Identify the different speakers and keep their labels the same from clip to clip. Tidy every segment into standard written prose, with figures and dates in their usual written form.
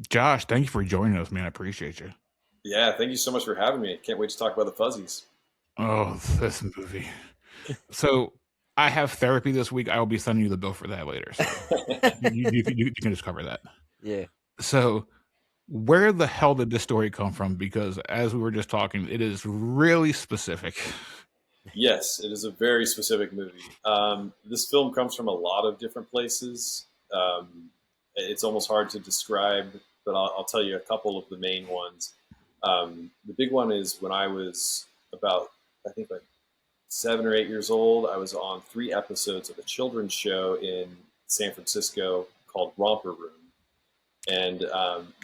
Speaker 1: Josh, thank you for joining us, man. I appreciate you.
Speaker 2: Yeah, thank you so much for having me. Can't wait to talk about the Fuzzies.
Speaker 1: Oh, this movie. So I have therapy this week. I will be sending you the bill for that later. So you can just cover that.
Speaker 3: Yeah.
Speaker 1: So where the hell did this story come from? Because as we were just talking, it is really specific.
Speaker 2: Yes, it is a very specific movie. This film comes from a lot of different places. It's almost hard to describe, but I'll tell you a couple of the main ones. The big one is when I was about, I think, like 7 or 8 years old. I was on 3 episodes of a children's show in San Francisco called Romper Room. And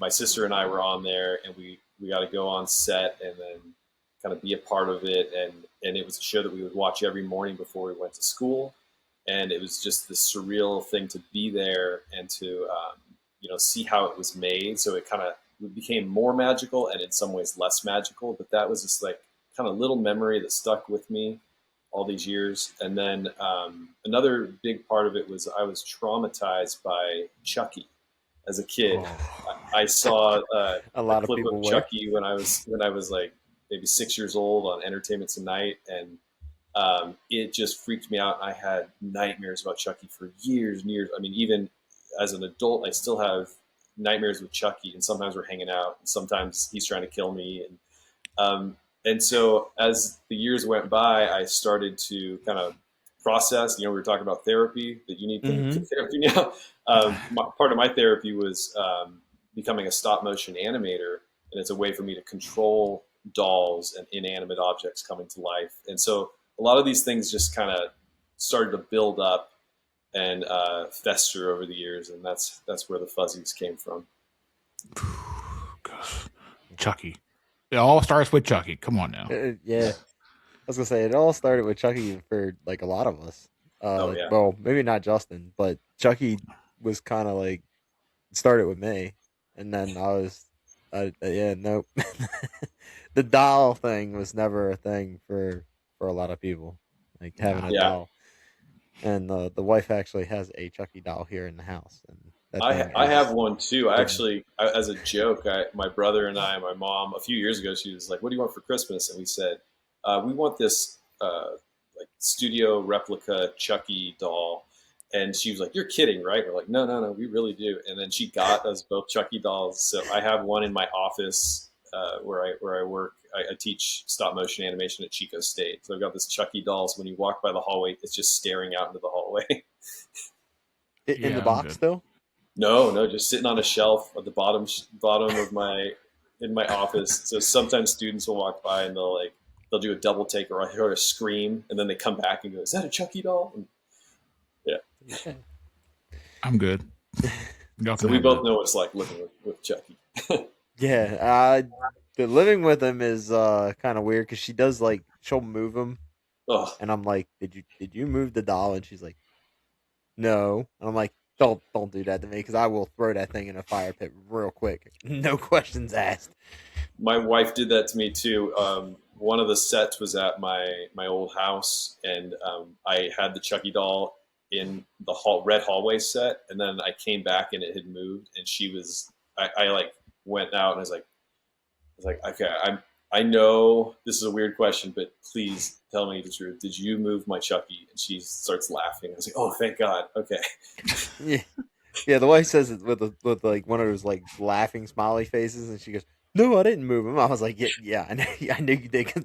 Speaker 2: my sister and I were on there, and we got to go on set and then kind of be a part of it. And it was a show that we would watch every morning before we went to school, and it was just this surreal thing to be there and to see how it was made. So it kind of became more magical and in some ways less magical. But that was just like kind of little memory that stuck with me all these years. And then another big part of it was I was traumatized by Chucky as a kid.
Speaker 1: Oh,
Speaker 2: I saw
Speaker 3: A
Speaker 2: a
Speaker 3: lot of
Speaker 2: clip
Speaker 3: people
Speaker 2: of
Speaker 3: were.
Speaker 2: Chucky when I was like maybe 6 years old on Entertainment Tonight, and it just freaked me out. I had nightmares about Chucky for years and years. I mean, even as an adult, I still have nightmares with Chucky, and sometimes we're hanging out, and sometimes he's trying to kill me, and so as the years went by, I started to kind of process. We were talking about therapy, that you need
Speaker 3: Hmm.
Speaker 2: therapy now. Part of my therapy was becoming a stop motion animator, and it's a way for me to control dolls and inanimate objects coming to life. And so a lot of these things just kind of started to build up and fester over the years, and that's where the Fuzzies came from.
Speaker 1: gosh. Chucky. It all starts with Chucky. Come on now.
Speaker 3: Yeah. I was gonna say it all started with Chucky for like a lot of us.
Speaker 2: Oh yeah,
Speaker 3: Well, maybe not Justin, but Chucky was kind of like started with me, and then yeah, nope. The doll thing was never a thing for a lot of people, like having
Speaker 1: Nah.
Speaker 3: a
Speaker 2: yeah.
Speaker 3: doll. And the wife actually has a Chucky doll here in the house, and that thing
Speaker 2: I have
Speaker 3: is
Speaker 2: one too. I
Speaker 3: been.
Speaker 2: actually, as a joke, my brother and I, my mom, a few years ago, she was like, "What do you want for Christmas?" And we said, "We want this like studio replica Chucky doll." And she was like, "You're kidding, right?" We're like, "No, no, no, we really do." And then she got us both Chucky dolls. So I have one in my office where I work. I teach stop motion animation at Chico State. So I've got this Chucky doll. So when you walk by the hallway, it's just staring out into the hallway.
Speaker 3: In the
Speaker 1: Yeah, I'm
Speaker 3: box
Speaker 1: good.
Speaker 3: still.
Speaker 2: No, no, just sitting on a shelf at the bottom of my in my office. So sometimes students will walk by and they'll do a double take or I hear a scream, and then they come back and go, "Is that a Chucky doll?" And yeah,
Speaker 3: Yeah.
Speaker 1: I'm good. Y'all
Speaker 2: so
Speaker 1: can
Speaker 2: we
Speaker 1: have
Speaker 2: both
Speaker 1: that.
Speaker 2: know what it's like living with Chucky.
Speaker 3: Yeah, the living with him is kind of weird because she does like she'll move him,
Speaker 2: Oh,
Speaker 3: and I'm like, did you move the doll? And she's like, no. And I'm like, don't do that to me because I will throw that thing in a fire pit real quick, no questions asked.
Speaker 2: my wife did that to me too. One of the sets was at my old house, and I had the Chucky doll in the red hallway set, and then I came back and it had moved, and she was I like went out and I was like, okay, I know this is a weird question, but please tell me the truth. Did you move my Chucky? And she starts laughing. I was like, oh, thank God. Okay.
Speaker 3: Yeah, yeah. The wife says it with like one of those like laughing smiley faces, and she goes, "No, I didn't move him." I was like, "Yeah, yeah, I know, I knew you did. 'Cause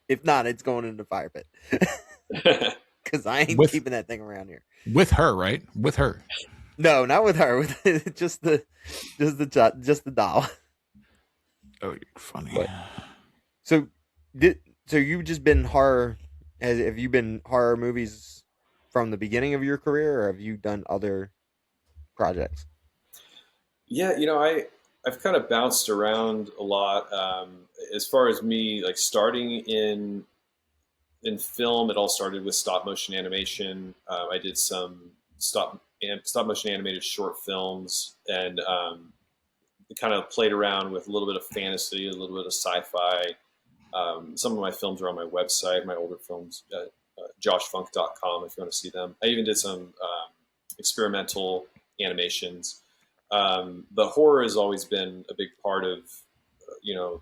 Speaker 3: if not, it's going in the fire pit." Because I ain't
Speaker 1: With
Speaker 3: keeping that thing around here.
Speaker 1: with her, right? With her.
Speaker 3: No, not with her. With just the doll.
Speaker 1: Oh, you're funny.
Speaker 3: But so did so you've just been horror? Have you been horror movies from the beginning of your career, or have you done other projects?
Speaker 2: Yeah, I've kind of bounced around a lot. As far as me, like starting in film, it all started with stop motion animation. I did some stop motion animated short films, and kind of played around with a little bit of fantasy, a little bit of sci-fi. Some of my films are on my website, my older films, joshfunk.com if you want to see them. I even did some experimental animations. But horror has always been a big part of you know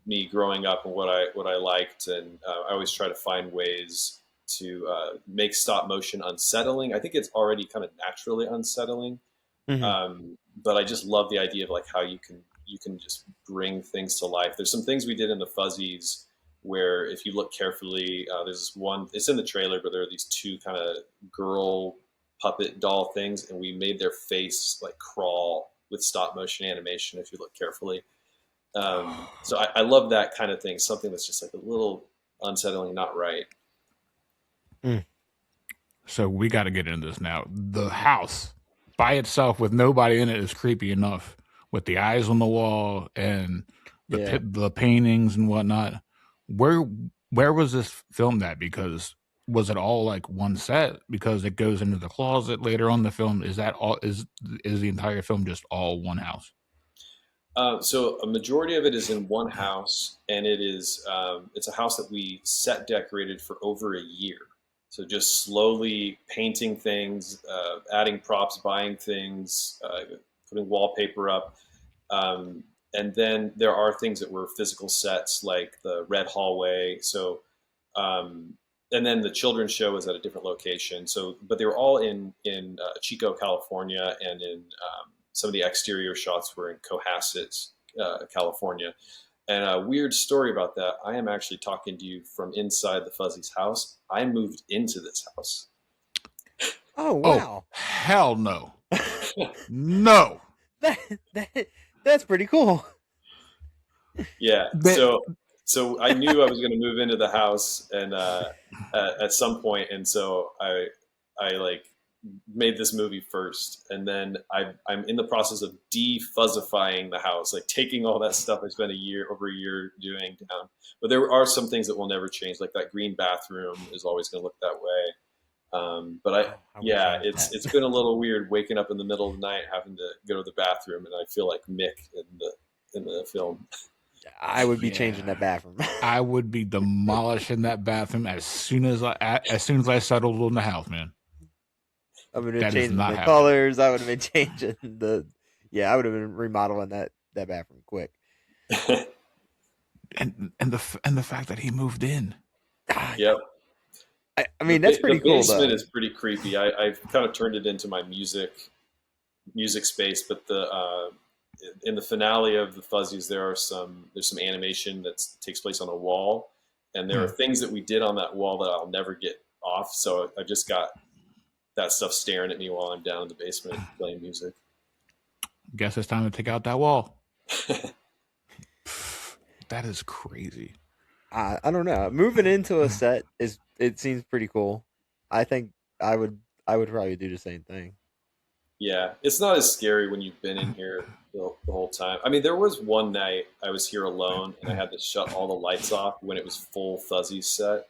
Speaker 2: me growing up and what I liked, and I always try to find ways to make stop motion unsettling. I think it's already kind of naturally unsettling,
Speaker 3: Hmm.
Speaker 2: but I just love the idea of like how you can just bring things to life. There's some things we did in the Fuzzies where if you look carefully, there's this one. It's in the trailer, but there are these two kind of girl puppet doll things, and we made their face like crawl with stop motion animation. If you look carefully, so I love that kind of thing. Something that's just like a little unsettling, not right.
Speaker 3: Mm.
Speaker 1: So we got to get into this now. The house by itself with nobody in it is creepy enough. With the eyes on the wall and
Speaker 3: Yeah.
Speaker 1: the paintings and whatnot. Where where was this filmed at? Because was it all like one set? Because it goes into the closet later on in the film. Is that all? Is the entire film just all one house?
Speaker 2: So a majority of it is in one house, and it's a house that we set decorated for over a year. So just slowly painting things, adding props, buying things, putting wallpaper up, and then there are things that were physical sets like the red hallway. So um, and then the children's show was at a different location. So, but they were all in Chico, California, and in some of the exterior shots were in Cohasset, California. And a weird story about that: I am actually talking to you from inside the Fuzzies house. I moved into this house.
Speaker 3: Oh
Speaker 1: Oh
Speaker 3: wow.
Speaker 1: hell no, no.
Speaker 3: that, that that's pretty cool.
Speaker 2: Yeah,
Speaker 1: That
Speaker 2: so I knew I was going to move into the house, and at some point, and so I like made this movie first, and then I'm in the process of defuzzifying the house, like taking all that stuff I spent over a year doing down. But there are some things that will never change, like that green bathroom is always going to look that way. But
Speaker 3: Oh, I would
Speaker 2: yeah,
Speaker 3: change
Speaker 2: it's
Speaker 3: that.
Speaker 2: been a little weird waking up in the middle of the night having to go to the bathroom, and I feel like Mick in the film.
Speaker 3: I would be changing
Speaker 1: yeah.
Speaker 3: that bathroom.
Speaker 1: I would be demolishing that bathroom as soon as I settled in the house, man.
Speaker 3: I would have been
Speaker 1: That is
Speaker 3: changing
Speaker 1: not
Speaker 3: the
Speaker 1: happening.
Speaker 3: colors. I would have been changing the. Yeah, I would have been remodeling that bathroom quick.
Speaker 1: And the fact that he moved in.
Speaker 3: Ah,
Speaker 2: Yep.
Speaker 3: I mean, that's pretty
Speaker 2: The
Speaker 3: cool
Speaker 2: basement
Speaker 3: though.
Speaker 2: is pretty creepy. I've kind of turned it into my music space, but the in the finale of the Fuzzies, there's some animation that takes place on a wall, and there are
Speaker 1: Hmm.
Speaker 2: things that we did on that wall that I'll never get off. So I've just got that stuff staring at me while I'm down in the basement playing music.
Speaker 1: Guess it's time to take out that wall. That is crazy.
Speaker 3: I don't know. Moving into a set is it seems pretty cool. I think I would I would probably do the same thing.
Speaker 2: Yeah, it's not as scary when you've been in here the whole time. I mean, there was one night I was here alone and I had to shut all the lights off when it was full Fuzzy set,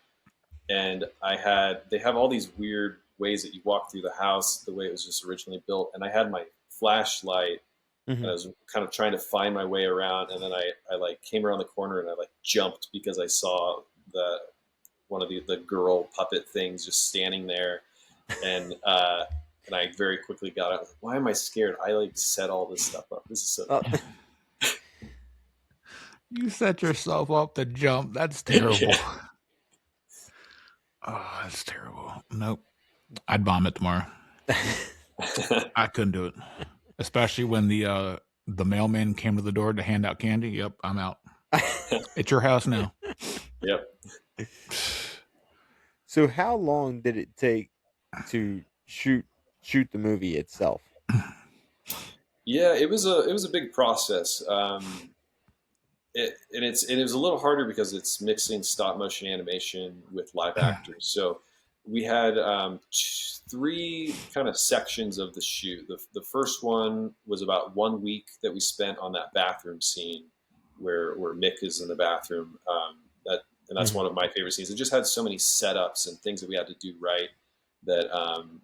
Speaker 2: and I had they have all these weird ways that you walk through the house the way it was just originally built, and I had my flashlight and
Speaker 3: Hmm.
Speaker 2: I was kind of trying to find my way around, and then I like came around the corner and I like jumped because I saw the one of the girl puppet things just standing there, and and I very quickly got out. I was like, why am I scared? I like set all this stuff up. This is so
Speaker 3: Oh,
Speaker 1: You set yourself up to jump. That's
Speaker 2: yeah.
Speaker 1: terrible. Oh, that's terrible. Nope. I'd vomit tomorrow. I couldn't do it. Especially when the mailman came to the door to hand out candy. Yep, I'm out. It's your house now.
Speaker 2: Yep.
Speaker 3: so how long did it take to shoot the movie itself?
Speaker 2: Yeah, it was a big process. It was a little harder because it's mixing stop motion animation with live actors. So we had three kind of sections of the shoot. The first one was about 1 week that we spent on that bathroom scene where Mick is in the bathroom. And that's
Speaker 3: Hmm.
Speaker 2: one of my favorite scenes. It just had so many setups and things that we had to do right that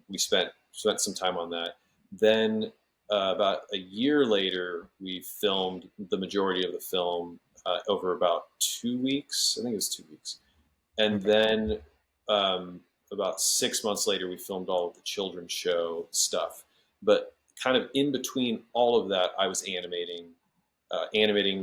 Speaker 2: we spent some time on that. Then about a year later, we filmed the majority of the film over about 2 weeks. I think it was 2 weeks. And
Speaker 3: Okay.
Speaker 2: then um, about 6 months later, we filmed all of the children's show stuff. But kind of in between all of that, I was animating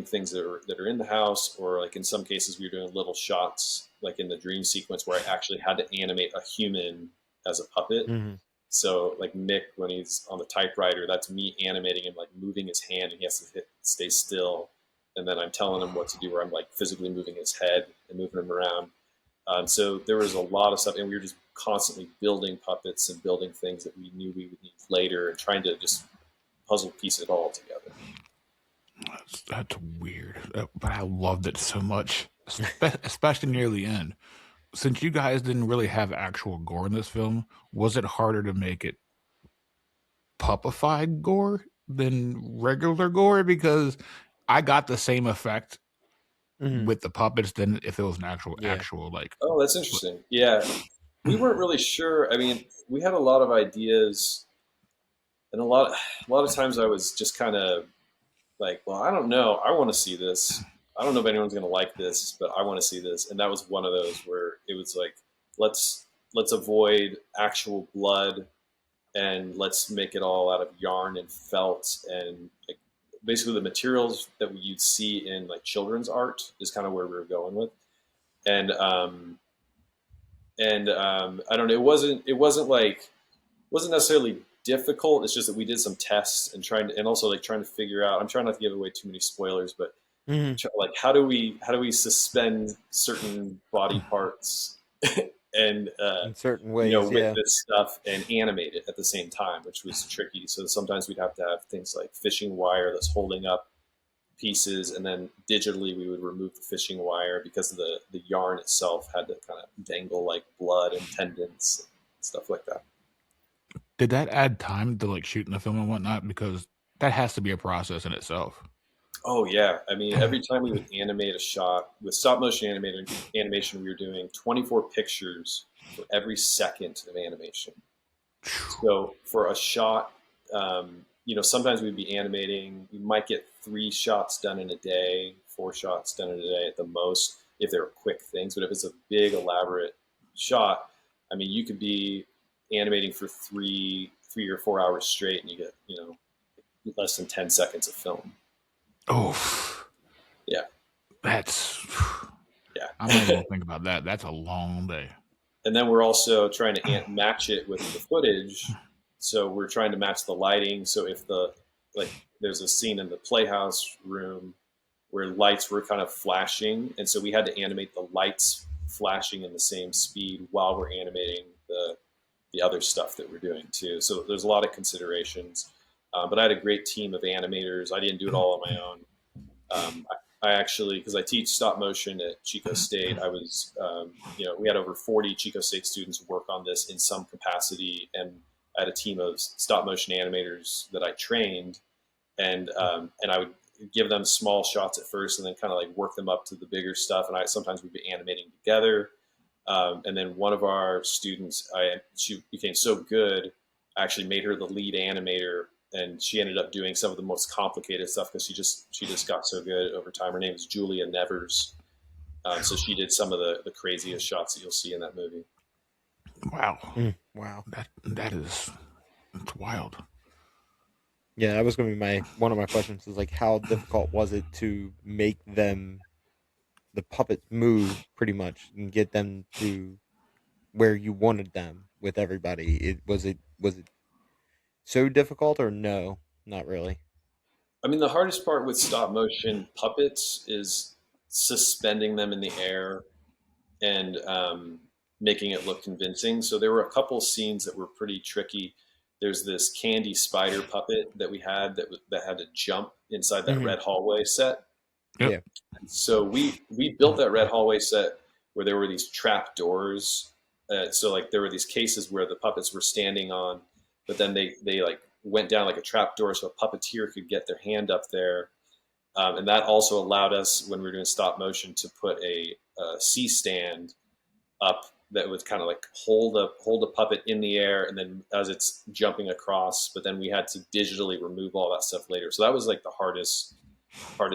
Speaker 2: things that are in the house, or like in some cases we were doing little shots, like in the dream sequence where I actually had to animate a human as a puppet.
Speaker 3: Hmm.
Speaker 2: So like Mick, when he's on the typewriter, that's me animating him, like moving his hand, and he has to stay still. And then I'm telling him what to do, where I'm like physically moving his head and moving him around. So there was a lot of stuff, and we were just constantly building puppets and building things that we knew we would need later, and trying to just puzzle piece it all together.
Speaker 1: That's weird, but I loved it so much, especially near the end. Since you guys didn't really have actual gore in this film, was it harder to make it puppified gore than regular gore? Because I got the same effect
Speaker 3: Hmm.
Speaker 1: with the puppets than if it was an
Speaker 3: Yeah.
Speaker 1: actual like.
Speaker 2: Oh, that's interesting. Yeah, we weren't really sure. I mean, we had a lot of ideas, and a lot of times I was just kind of like, well, I don't know. I want to see this. I don't know if anyone's going to like this, but I want to see this. And that was one of those where it was like, let's avoid actual blood, and let's make it all out of yarn and felt, and like basically the materials that you'd see in like children's art is kind of where we were going with. And I don't know. It wasn't necessarily difficult. It's just that we did some tests and and also like trying to figure out. I'm trying not to give away too many spoilers, but
Speaker 3: Hmm.
Speaker 2: like how do we suspend certain body parts and
Speaker 3: In certain ways,
Speaker 2: with
Speaker 3: yeah.
Speaker 2: this stuff and animate it at the same time, which was tricky. So sometimes we'd have to have things like fishing wire that's holding up pieces, and then digitally we would remove the fishing wire because the yarn itself had to kind of dangle like blood and tendons and stuff like that.
Speaker 1: Did that add time to like shooting the film and whatnot? Because that has to be a process in itself.
Speaker 2: Oh yeah, I mean every time we would animate a shot with stop motion animation, we were doing 24 pictures for every second of animation. So for a shot, sometimes we'd be animating. We might get 3 shots done in a day, 4 shots done in a day at the most, if they were quick things. But if it's a big, elaborate shot, I mean, you could be animating for 3 or 4 hours straight, and you get less than 10 seconds of film.
Speaker 1: Oh,
Speaker 2: Yeah,
Speaker 1: that's. I'm not even
Speaker 2: yeah.
Speaker 1: gonna think about that. That's a long day.
Speaker 2: And then we're also trying to match it with the footage. So we're trying to match the lighting. So if there's a scene in the playhouse room where lights were kind of flashing, and so we had to animate the lights flashing in the same speed while we're animating the other stuff that we're doing too. So there's a lot of considerations. But I had a great team of animators. I didn't do it all on my own. I actually, because I teach stop motion at Chico State, I was, we had over 40 Chico State students work on this in some capacity, and I had a team of stop motion animators that I trained, and I would give them small shots at first, and then kind of like work them up to the bigger stuff. And I sometimes we'd be animating together, and then one of our students, she became so good, I actually made her the lead animator, and she ended up doing some of the most complicated stuff because she just got so good over time. Her name is Julia Nevers, so she did some of the craziest shots that you'll see in that movie.
Speaker 1: Wow,
Speaker 3: Wow.
Speaker 1: that is it's wild.
Speaker 3: Yeah, that was going to be my one of my questions is like how difficult was it to make them the puppets move pretty much and get them to where you wanted them with everybody. It was it so difficult or no? Not really.
Speaker 2: I mean, the hardest part with stop motion puppets is suspending them in the air and making it look convincing. So there were a couple scenes that were pretty tricky. There's this candy spider puppet that we had that had to jump inside that
Speaker 3: Hmm.
Speaker 2: red hallway set.
Speaker 1: Yep.
Speaker 3: Yeah.
Speaker 2: So we built that red hallway set where there were these trap doors. So like there were these cases where the puppets were standing on, but then they like went down like a trap door so a puppeteer could get their hand up there. And that also allowed us, when we were doing stop motion, to put a C stand up that would kind of like hold a puppet in the air, and then as it's jumping across. But then we had to digitally remove all that stuff later. So that was like the hardest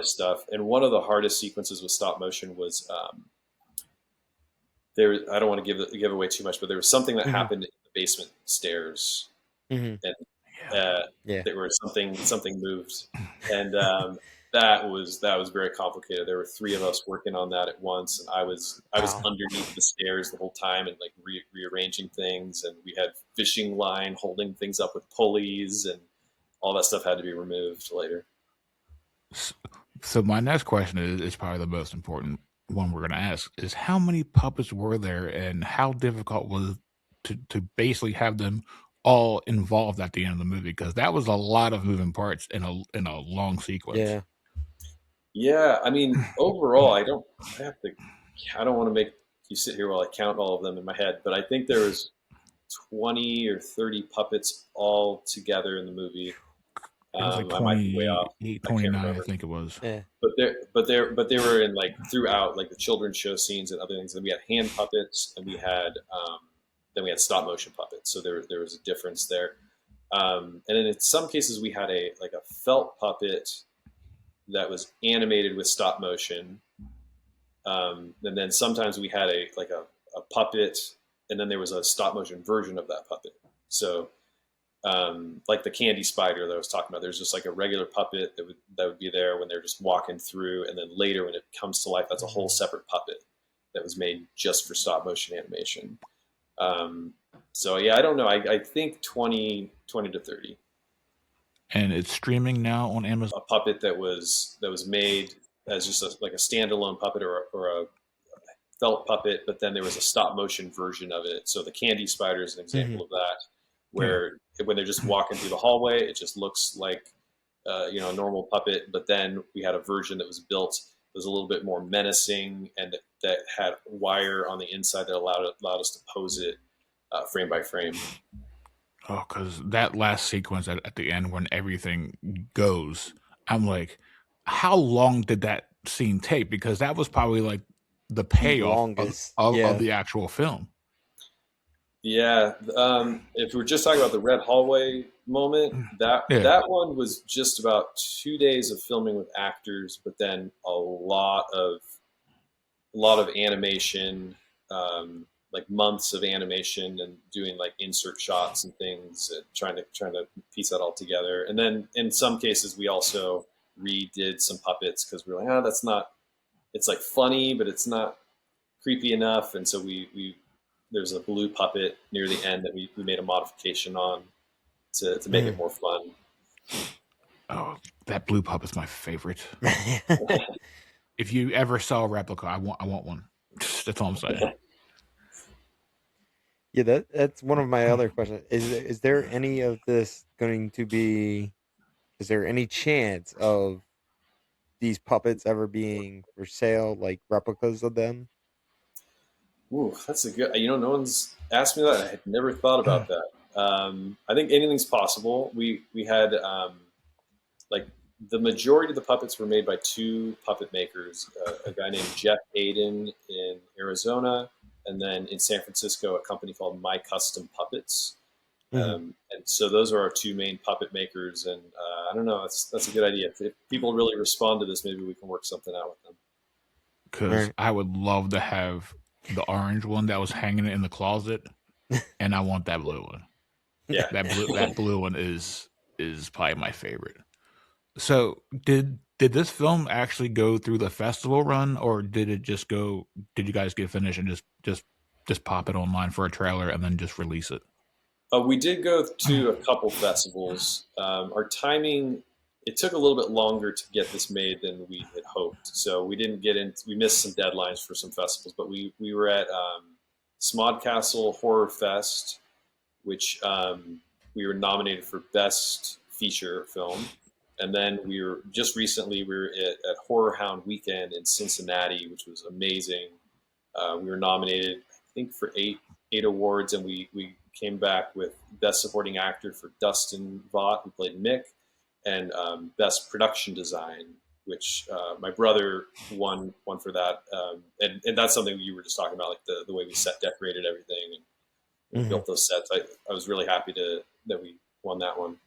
Speaker 2: stuff. And one of the hardest sequences with stop motion was there. I don't want to give away too much, but there was something that
Speaker 3: Hmm.
Speaker 2: happened in the basement stairs,
Speaker 3: Hmm.
Speaker 2: and
Speaker 1: Yeah.
Speaker 3: Yeah.
Speaker 2: that where something moved, and that was very complicated. There were three of us working on that at once, and I was
Speaker 3: Wow.
Speaker 2: underneath the stairs the whole time and like rearranging things, and we had fishing line holding things up with pulleys, and all that stuff had to be removed later.
Speaker 1: So my next question is probably the most important one we're going to ask is how many puppets were there and how difficult was it to basically have them all involved at the end of the movie because that was a lot of moving parts in a long sequence.
Speaker 3: Yeah.
Speaker 2: Yeah, I mean, overall, I have to, I don't want to make you sit here while I count all of them in my head, but I think there was 20 or 30 puppets all together in the movie.
Speaker 1: It was like
Speaker 2: I might be way off.
Speaker 1: 28,
Speaker 2: I can't
Speaker 1: 29, I
Speaker 2: remember.
Speaker 1: think it was.
Speaker 3: Yeah.
Speaker 2: But they were in like throughout like the children's show scenes and other things. And we had hand puppets, and we had then we had stop motion puppets. So there was a difference there. And then in some cases we had a like a felt puppet that was animated with stop motion. And then sometimes we had a puppet, and then there was a stop motion version of that puppet. So like the candy spider that I was talking about. There's just like a regular puppet that would be there when they're just walking through, and then later when it comes to life, that's a whole separate puppet that was made just for stop motion animation. Um, so yeah, I don't know. I think 20 to 30.
Speaker 1: And it's streaming now on Amazon.
Speaker 2: A puppet that was made as just like a standalone puppet or a felt puppet, but then there was a stop motion version of it. So the candy spider is an
Speaker 3: Hmm.
Speaker 2: example of that,
Speaker 1: Yeah.
Speaker 2: where when they're just walking through the hallway, it just looks like a normal puppet. But then we had a version that was built that was a little bit more menacing and that had wire on the inside that allowed us to pose it frame by frame.
Speaker 1: Oh, because that last sequence at the end when everything goes, I'm like, how long did that scene take? Because that was probably like the
Speaker 3: The
Speaker 1: payoff
Speaker 3: longest.
Speaker 1: of
Speaker 3: Yeah.
Speaker 1: the actual film.
Speaker 2: Yeah, if we're just talking about the red hallway moment, that
Speaker 1: Yeah.
Speaker 2: that one was just about 2 days of filming with actors, but then a lot of animation, like months of animation, and doing like insert shots and things, and trying to piece that all together. And then in some cases, we also redid some puppets because we were like, oh, that's not. It's like funny, but it's not creepy enough, and so we there's a blue puppet near the end that we made a modification on to make it
Speaker 3: Mhm.
Speaker 2: more fun.
Speaker 1: Oh, that blue puppet's my favorite. If you ever saw a replica, I want one. That's all I'm saying.
Speaker 3: Yeah, that's one of my other questions. Is there any of this going to be? Is there any chance of these puppets ever being for sale, like replicas of them?
Speaker 2: Ooh, that's a good. No one's asked me that. I had never thought about that. I think anything's possible. We had like the majority of the puppets were made by two puppet makers, a guy named Jeff Aiden in Arizona, and then in San Francisco, a company called My Custom Puppets.
Speaker 3: Hmm.
Speaker 2: And so those are our two main puppet makers. And I don't know, that's a good idea. If people really respond to this, maybe we can work something out with them.
Speaker 1: Because
Speaker 3: Right.
Speaker 1: I would love to have the orange one that was hanging in the closet, and I want that blue one.
Speaker 2: Yeah.
Speaker 1: That blue one is probably my favorite. So did this film actually go through the festival run, or did it just go? Did you guys get finished and just pop it online for a trailer and then just release it?
Speaker 2: We did go to a couple festivals. Our timing, it took a little bit longer to get this made than we had hoped. So we didn't get in. We missed some deadlines for some festivals, but we were at Smodcastle Horror Fest, which we were nominated for Best Feature Film. And then we were at Horror Hound Weekend in Cincinnati, which was amazing. We were nominated, I think, for eight awards, and we came back with Best Supporting Actor for Dustin Vaught, who played Mick, and Best Production Design, which my brother won for that. And that's something you were just talking about, like the way we set decorated everything and
Speaker 3: Hmm.
Speaker 2: built those sets. I was really happy that we won that one.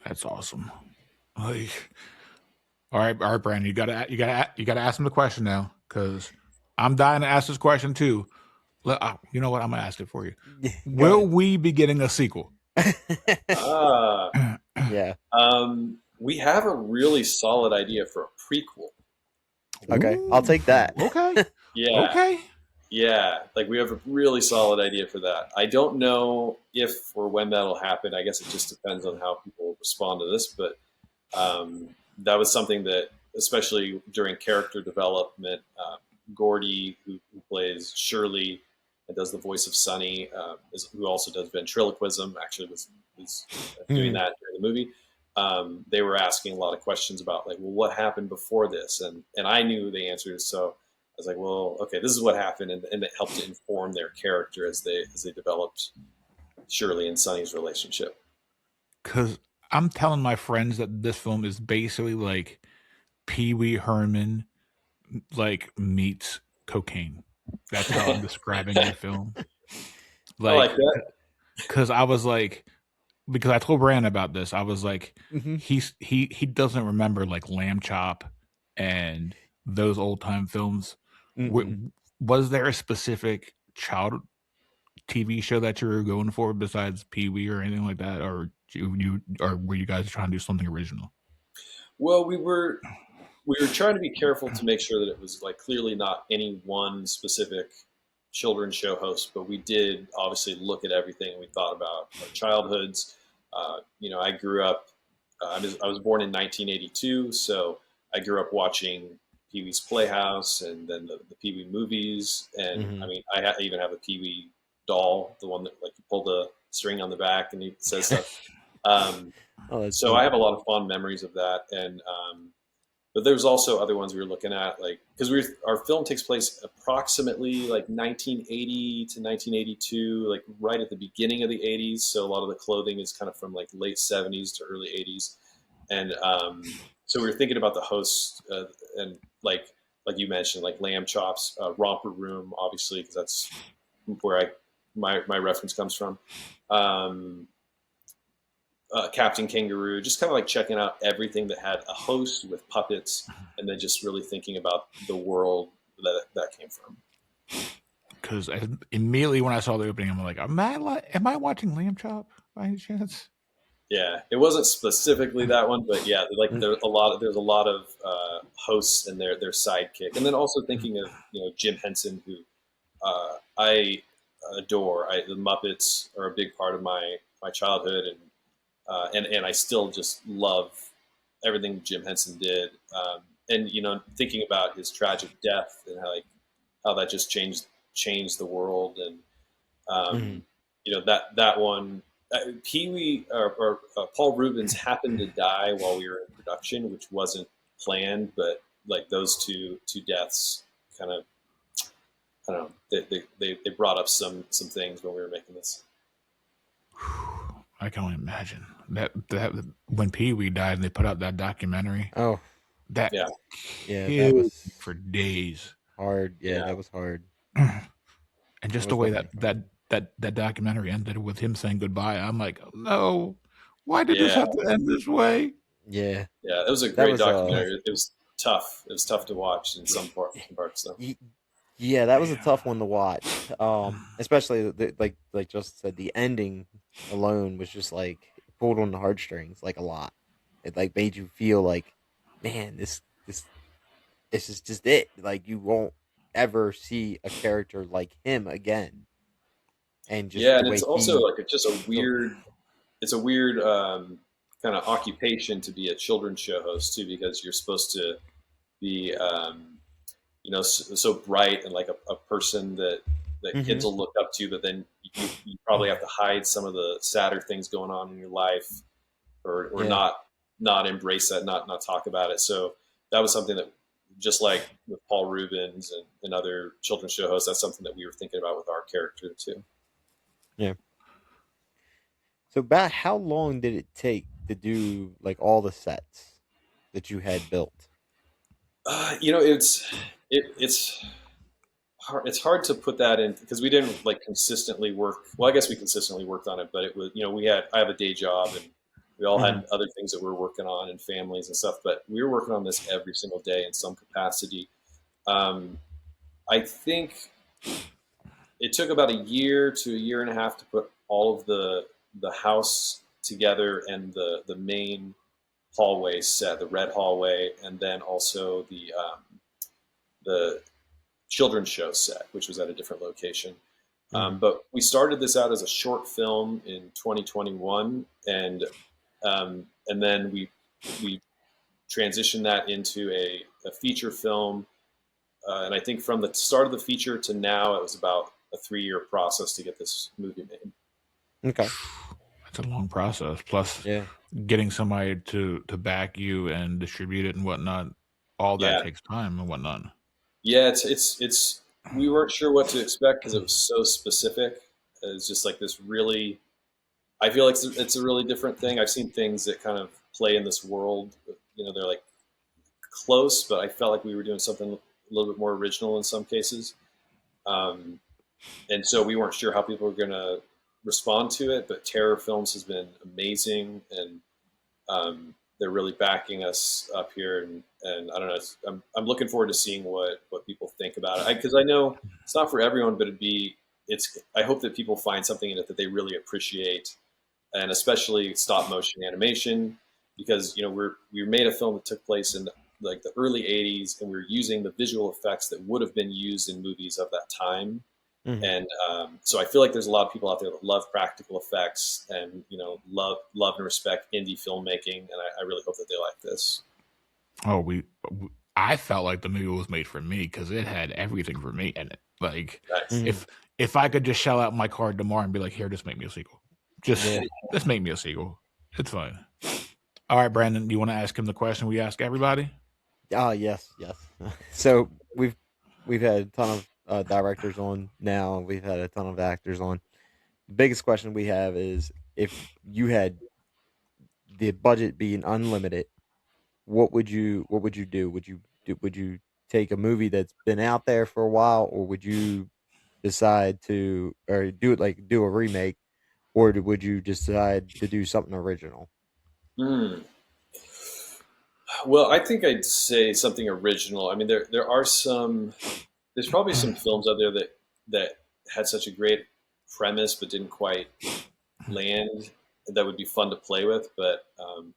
Speaker 1: That's awesome. Like, all right, Brandon, you gotta ask him the question now because I'm dying to ask this question too. You know what? I'm gonna ask it for you.
Speaker 3: Go
Speaker 1: Will
Speaker 3: ahead.
Speaker 1: we be getting a sequel?
Speaker 2: Ah,
Speaker 3: Yeah.
Speaker 2: we have a really solid idea for a prequel.
Speaker 3: Okay. I'll
Speaker 1: Ooh,
Speaker 3: take that.
Speaker 1: okay,
Speaker 2: Yeah,
Speaker 1: okay.
Speaker 2: yeah, like we have a really solid idea for that. I don't know if or when that'll happen. I guess it just depends on how people respond to this, but that was something that, especially during character development, Gordy, who plays Shirley and does the voice of Sunny, who also does ventriloquism, actually was doing
Speaker 3: Mhm.
Speaker 2: that during the movie. They were asking a lot of questions about like, well, what happened before this, and I knew the answers, so I was like, well, okay, this is what happened, and it helped to inform their character as they developed Shirley and Sunny's relationship.
Speaker 1: Because I'm telling my friends that this film is basically like Pee Wee Herman like meets cocaine. That's how I'm describing the film.
Speaker 2: I like
Speaker 1: Like,
Speaker 2: that.
Speaker 1: because I was like, because I told Brand about this. I was like,
Speaker 3: Mhm.
Speaker 1: he doesn't remember like Lamb Chop and those old time films.
Speaker 3: Mm-mm.
Speaker 1: Was there a specific child TV show that you were going for besides Pee Wee or anything like that, or or were you guys trying to do something original?
Speaker 2: Well, we were trying to be careful to make sure that it was like clearly not any one specific children's show host, but we did obviously look at everything. We thought about our childhoods. I grew up. I was born in 1982, so I grew up watching Pee Wee's Playhouse and then the Pee Wee movies. And I
Speaker 3: Mhm.
Speaker 2: mean, I even have a Pee Wee doll, the one that like you pull the string on the back and he says stuff. Um,
Speaker 3: Oh, that's
Speaker 2: so I
Speaker 3: neat.
Speaker 2: have a lot of fond memories of that, and but there's also other ones we were looking at, like because our film takes place approximately like 1980 to 1982, like right at the beginning of the 80s. So a lot of the clothing is kind of from like late 70s to early 80s, and so we were thinking about the hosts and like you mentioned, like lamb chops, romper room, obviously because that's where my reference comes from. Um, Captain Kangaroo, just kind of like checking out everything that had a host with puppets, and then just really thinking about the world that came from.
Speaker 1: Because immediately when I saw the opening, I'm like, am I watching Lamb Chop by any chance?
Speaker 2: Yeah, it wasn't specifically that one, but yeah, like
Speaker 3: Mm.
Speaker 2: there's a lot of hosts and their sidekick, and then also thinking of Jim Henson, who I adore. The Muppets are a big part of my childhood, and I still just love everything Jim Henson did. And thinking about his tragic death and how that just changed the world, and
Speaker 3: Mhm.
Speaker 2: that one. Pee Wee or Paul Rubens happened to die while we were in production, which wasn't planned, but like those two deaths kind of, I don't know, they brought up some things when we were making this.
Speaker 1: I can only imagine that when Pee Wee died and they put out that documentary,
Speaker 3: Oh,
Speaker 1: that
Speaker 2: Yeah,
Speaker 3: yeah, that
Speaker 1: killed me
Speaker 3: was
Speaker 1: for days.
Speaker 3: hard. Yeah,
Speaker 2: yeah,
Speaker 3: that was hard.
Speaker 1: And
Speaker 3: That
Speaker 1: just the
Speaker 3: was
Speaker 1: way that
Speaker 3: definitely
Speaker 1: that
Speaker 3: hard.
Speaker 1: that documentary ended with him saying goodbye, I'm like, oh, no, why did this
Speaker 2: yeah,
Speaker 1: have to end this way?
Speaker 3: Yeah,
Speaker 2: yeah. It was a
Speaker 3: that
Speaker 2: great
Speaker 3: was
Speaker 2: documentary. It was tough. It was tough to watch in some parts, though.
Speaker 3: y- yeah, that was a
Speaker 1: Yeah.
Speaker 3: tough one to watch. Especially like Justin said, the ending alone was just like it pulled on the heartstrings like a lot. It like made you feel like, man, this is just it. Like you won't ever see a character like him again, and just
Speaker 2: Yeah,
Speaker 3: the
Speaker 2: and
Speaker 3: way
Speaker 2: it's also
Speaker 3: he.
Speaker 2: like just a
Speaker 3: Oh,
Speaker 2: weird. It's a weird kind of occupation to be a children's show host too, because you're supposed to be so bright and like a person that
Speaker 3: hmm
Speaker 2: kids will look up to, but then you probably have to hide some of the sadder things going on in your life, or
Speaker 3: yeah,
Speaker 2: not embrace that, not talk about it. So that was something that, just like with Paul Rubens and other children's show hosts, that's something that we were thinking about with our character too.
Speaker 3: yeah. So, about how long did it take to do like all the sets that you had built?
Speaker 2: It's hard to put that in because we didn't like consistently work. Well, I guess we consistently worked on it, but it was I have a day job, and we all
Speaker 3: hmm
Speaker 2: had other things that we were working on and families and stuff. But we were working on this every single day in some capacity. Um, I think it took about a year to a year and a half to put all of the the house together and the main hallway set, the red hallway, and then also the children's show set, which was at a different location. But we started this out as a short film in 2021, and then we transitioned that into a feature film. And I think from the start of the feature to now, it was about a 3-year process to get this movie made.
Speaker 3: Okay.
Speaker 1: That's a long process. Plus,
Speaker 3: Yeah.
Speaker 1: getting somebody to back you and distribute it and whatnot, all that
Speaker 2: Yeah.
Speaker 1: takes time and whatnot.
Speaker 2: Yeah, it's we weren't sure what to expect because it was so specific. It's just like this really. I feel like it's a really different thing. I've seen things that kind of play in this world. You know, they're like close, but I felt like we were doing something a little bit more original in some cases. And so we weren't sure how people were going to respond to it. But Terror Films has been amazing, and they're really backing us up here. And I don't know, I'm looking forward to seeing what people think about it, because I know it's not for everyone, but I hope that people find something in it that they really appreciate, and especially stop motion animation, because we made a film that took place in like the early 80s, and we were using the visual effects that would have been used in movies of that time. And so I feel like there's a lot of people out there that love practical effects and love and respect indie filmmaking, and I really hope that they like this.
Speaker 1: Oh, I felt like the movie was made for me because it had everything for me in it. Like,
Speaker 2: Nice.
Speaker 1: if I could just shell out my card tomorrow and be like, here, just make me a sequel. Just make me a sequel. It's fine. All right, Brandon, do you want to ask him the question we ask everybody?
Speaker 3: Yes. So we've had a ton of directors on now. We've had a ton of actors on. The biggest question we have is, if you had the budget being unlimited, what would you do? Would you take a movie that's been out there for a while, or would you decide to do a remake, or would you decide to do something original?
Speaker 2: Well, I think I'd say something original. I mean, there's probably some films out there that had such a great premise but didn't quite land, that would be fun to play with. But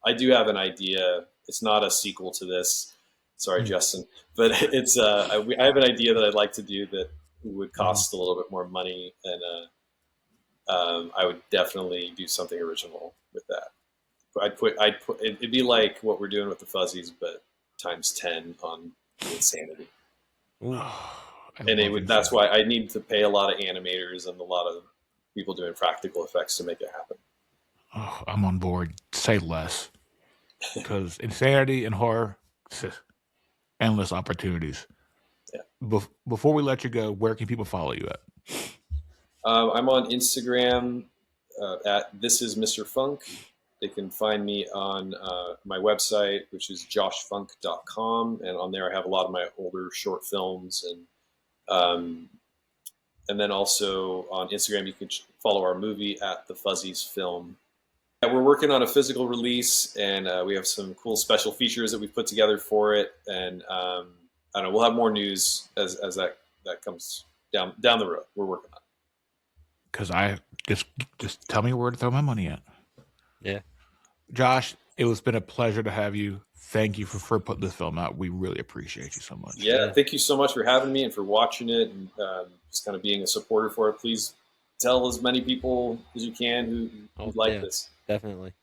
Speaker 2: I do have an idea. It's not a sequel to this. Sorry, Justin, but it's I have an idea that I'd like to do that would cost a little bit more money, and I would definitely do something original with that. It'd be like what we're doing with the Fuzzies, but times 10 on insanity. And that's why I need to pay a lot of animators and a lot of people doing practical effects to make it happen.
Speaker 1: Oh, I'm on board. Say less. Because insanity and horror, endless opportunities.
Speaker 2: Yeah.
Speaker 1: Before we let you go, where can people follow you at?
Speaker 2: I'm on Instagram at This Is Mr. Funk. They can find me on my website, which is joshfunk.com, and on there I have a lot of my older short films, and then also on Instagram you can follow our movie at the Fuzzies Film. Yeah, we're working on a physical release, and we have some cool special features that we've put together for it, and I don't know, we'll have more news as that comes down the road. We're working on it.
Speaker 1: Because I just tell me where to throw my money at.
Speaker 3: Yeah.
Speaker 1: Josh, it's been a pleasure to have you. Thank you for putting this film out. We really appreciate you so much.
Speaker 2: Yeah, thank you so much for having me and for watching it, and just kind of being a supporter for it. Please tell as many people as you can who like this.
Speaker 3: Definitely.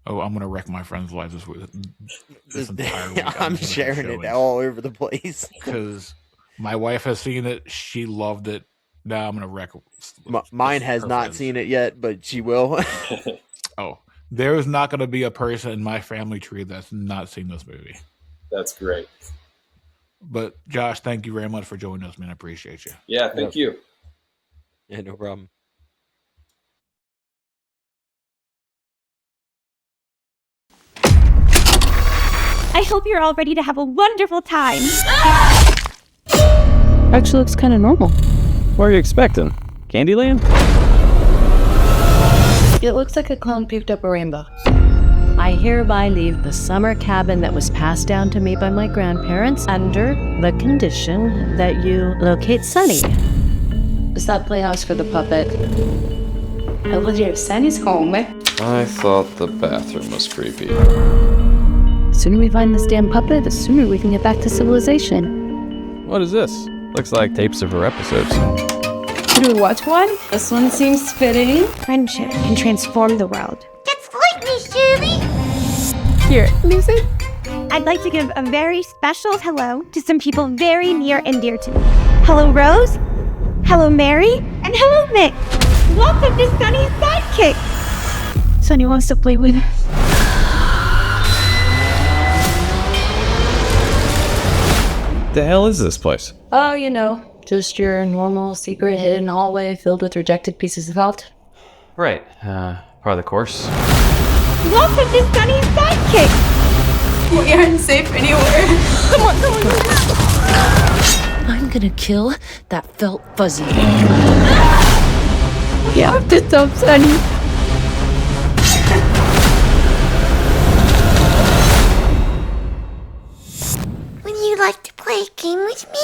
Speaker 1: Oh, I'm going to wreck my friend's life this entire week.
Speaker 3: I'm sharing it all over the place.
Speaker 1: Because my wife has seen it. She loved it. Now I'm going to wreck
Speaker 3: mine has not seen it yet, but she will.
Speaker 1: Oh, there is not going to be a person in my family tree that's not seen this movie.
Speaker 2: That's great.
Speaker 1: But Josh, thank you very much for joining us, man. I appreciate you.
Speaker 2: Yeah, thank you.
Speaker 3: Yeah, no problem.
Speaker 4: I hope you're all ready to have a wonderful time.
Speaker 5: Actually looks kind of normal. What are you expecting? Candyland?
Speaker 6: It looks like a clown picked up a rainbow.
Speaker 7: I hereby leave the summer cabin that was passed down to me by my grandparents under the condition that you locate Sunny.
Speaker 6: Is that playhouse for the puppet? I believe Sunny's home.
Speaker 8: I thought the bathroom was creepy.
Speaker 7: The sooner we find this damn puppet, the sooner we can get back to civilization.
Speaker 5: What is this? Looks like tapes of her episodes.
Speaker 6: Should we watch one? This one seems fitting.
Speaker 4: Friendship can transform the world.
Speaker 9: That's like me, Shirley.
Speaker 6: Here, Lucy.
Speaker 4: I'd like to give a very special hello to some people very near and dear to me. Hello, Rose. Hello, Mary. And hello, Mick. Welcome to Sunny's sidekick. Sunny wants to play with her.
Speaker 5: The hell is this place?
Speaker 6: Oh, you know, just your normal secret hidden hallway filled with rejected pieces of art.
Speaker 5: Right, part of the course.
Speaker 4: Welcome to Sunny's sidekick.
Speaker 6: We aren't safe anywhere.
Speaker 4: Come on, come on.
Speaker 7: I'm gonna kill that felt fuzzy.
Speaker 6: You have to stop, Sunny.
Speaker 9: Would you like to play a game with me?